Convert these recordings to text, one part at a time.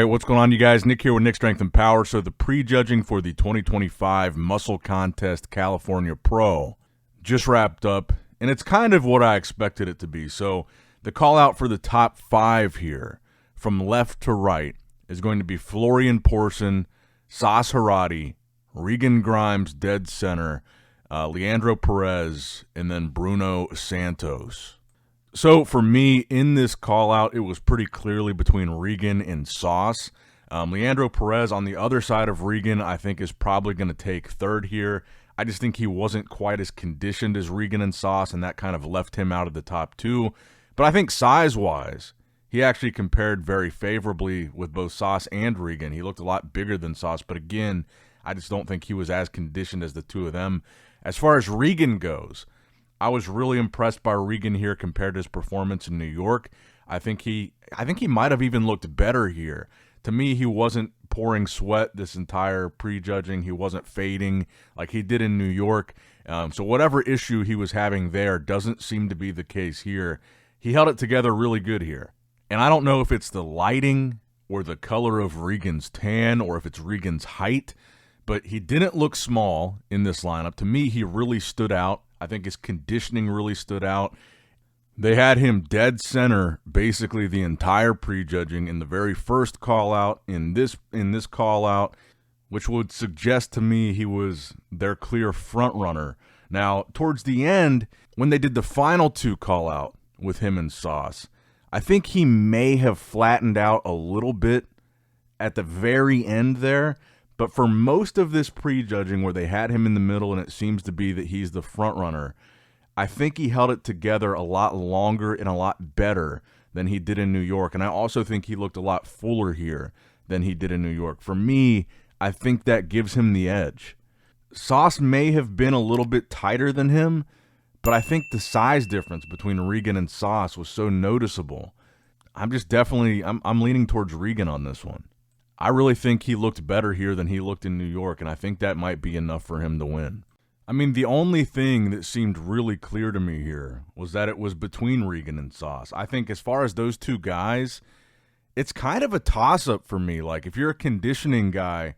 Hey, what's going on, you guys? Nick here with Nick Strength and Power. So the prejudging for the 2025 Muscle Contest California Pro just wrapped up, and it's kind of what I expected it to be. So the call out for the top 5 here, from left to right, is going to be Florian Porson, Sas Harati, Regan Grimes, dead center, Leandro Perez, and then Bruno Santos. So for me, in this call-out, it was pretty clearly between Regan and Sauce. Leandro Perez on the other side of Regan, I think, is probably going to take third here. I just think he wasn't quite as conditioned as Regan and Sauce, and that kind of left him out of the top 2. But I think size-wise, he actually compared very favorably with both Sauce and Regan. He looked a lot bigger than Sauce, but again, I just don't think he was as conditioned as the two of them. As far as Regan goes, I was really impressed by Regan here compared to his performance in New York. I think he might have even looked better here. To me, he wasn't pouring sweat this entire prejudging. He wasn't fading like he did in New York. So whatever issue he was having there doesn't seem to be the case here. He held it together really good here. And I don't know if it's the lighting or the color of Regan's tan or if it's Regan's height, but he didn't look small in this lineup. To me, he really stood out. I think his conditioning really stood out. They had him dead center basically the entire prejudging in the very first call out, in this call out, which would suggest to me he was their clear front runner. Now, towards the end, when they did the final 2 call out with him and Sauce, I think he may have flattened out a little bit at the very end there. But for most of this prejudging where they had him in the middle and it seems to be that he's the front runner, I think he held it together a lot longer and a lot better than he did in New York. And I also think he looked a lot fuller here than he did in New York. For me, I think that gives him the edge. Sauce may have been a little bit tighter than him, but I think the size difference between Regan and Sauce was so noticeable. I'm leaning towards Regan on this one. I really think he looked better here than he looked in New York, and I think that might be enough for him to win. I mean, the only thing that seemed really clear to me here was that it was between Regan and Sauce. I think as far as those two guys, it's kind of a toss-up for me. Like, if you're a conditioning guy,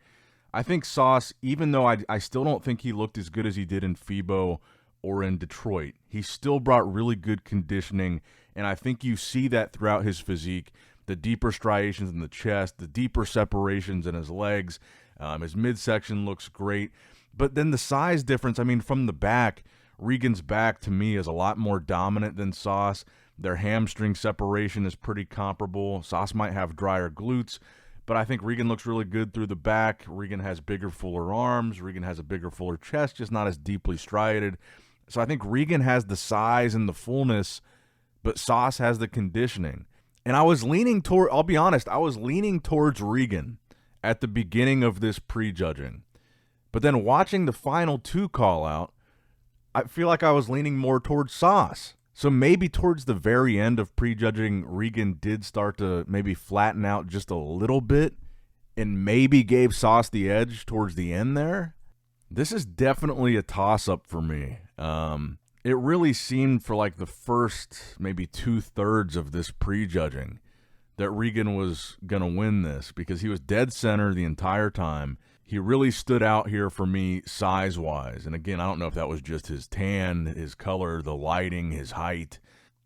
I think Sauce, even though I still don't think he looked as good as he did in FIBO or in Detroit, he still brought really good conditioning, and I think you see that throughout his physique. The deeper striations in the chest, the deeper separations in his legs. His midsection looks great. But then the size difference, I mean, from the back, Regan's back to me is a lot more dominant than Sauce. Their hamstring separation is pretty comparable. Sauce might have drier glutes, but I think Regan looks really good through the back. Regan has bigger, fuller arms. Regan has a bigger, fuller chest, just not as deeply striated. So I think Regan has the size and the fullness, but Sauce has the conditioning. And I was leaning toward, I'll be honest, I was leaning towards Regan at the beginning of this prejudging. But then watching the final 2 call out, I feel like I was leaning more towards Sauce. So maybe towards the very end of prejudging, Regan did start to maybe flatten out just a little bit and maybe gave Sauce the edge towards the end there. This is definitely a toss-up for me. It really seemed for like the first maybe 2/3 of this prejudging that Regan was going to win this because he was dead center the entire time. He really stood out here for me size-wise. And again, I don't know if that was just his tan, his color, the lighting, his height,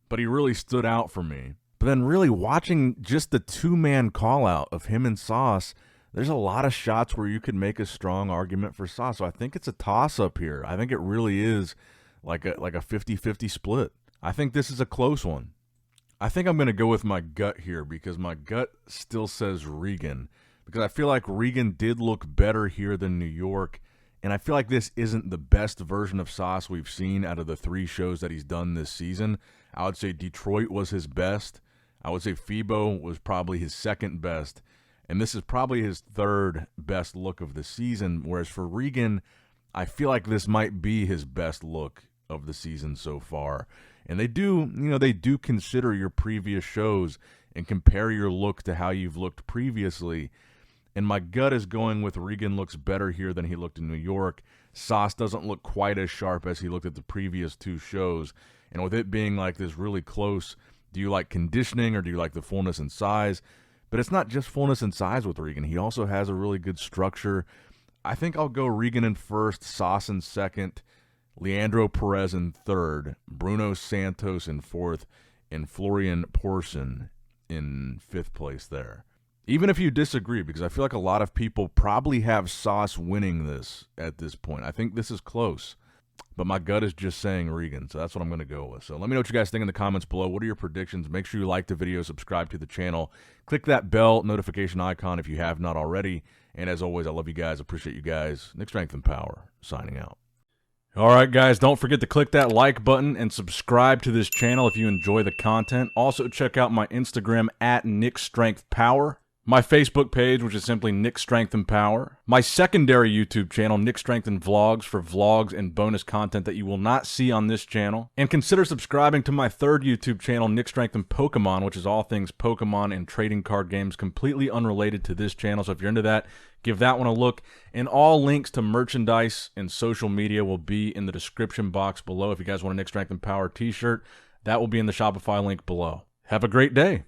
but he really stood out for me. But then really watching just the 2-man call-out of him and Sauce, there's a lot of shots where you could make a strong argument for Sauce. So I think it's a toss-up here. I think it really is like a 50-50 split. I think this is a close one. I think I'm going to go with my gut here because my gut still says Regan because I feel like Regan did look better here than New York, and I feel like this isn't the best version of Sauce we've seen out of the 3 shows that he's done this season. I would say Detroit was his best. I would say FIBO was probably his second best, and this is probably his 3rd best look of the season, whereas for Regan, I feel like this might be his best look of the season so far. And they do consider your previous shows and compare your look to how you've looked previously. And my gut is going with Regan looks better here than he looked in New York. Sauce doesn't look quite as sharp as he looked at the previous 2 shows. And with it being like this really close, do you like conditioning or do you like the fullness and size? But it's not just fullness and size with Regan. He also has a really good structure. I think I'll go Regan in first, Sauce in second, Leandro Perez in third, Bruno Santos in fourth, and Florian Porson in fifth place there. Even if you disagree, because I feel like a lot of people probably have Sauce winning this at this point. I think this is close, but my gut is just saying Regan, so that's what I'm going to go with. So let me know what you guys think in the comments below. What are your predictions? Make sure you like the video, subscribe to the channel, click that bell notification icon if you have not already. And as always, I love you guys, appreciate you guys. Nick Strength and Power, signing out. All right, guys, don't forget to click that like button and subscribe to this channel if you enjoy the content. Also, check out my Instagram at Nick Strength Power, my Facebook page, which is simply Nick Strength and Power, my secondary YouTube channel, Nick Strength and Vlogs, for vlogs and bonus content that you will not see on this channel. And consider subscribing to my third YouTube channel, Nick Strength and Pokemon, which is all things Pokemon and trading card games, completely unrelated to this channel. So if you're into that, give that one a look. And all links to merchandise and social media will be in the description box below. If you guys want a Nick Strength and Power t-shirt, that will be in the Shopify link below. Have a great day.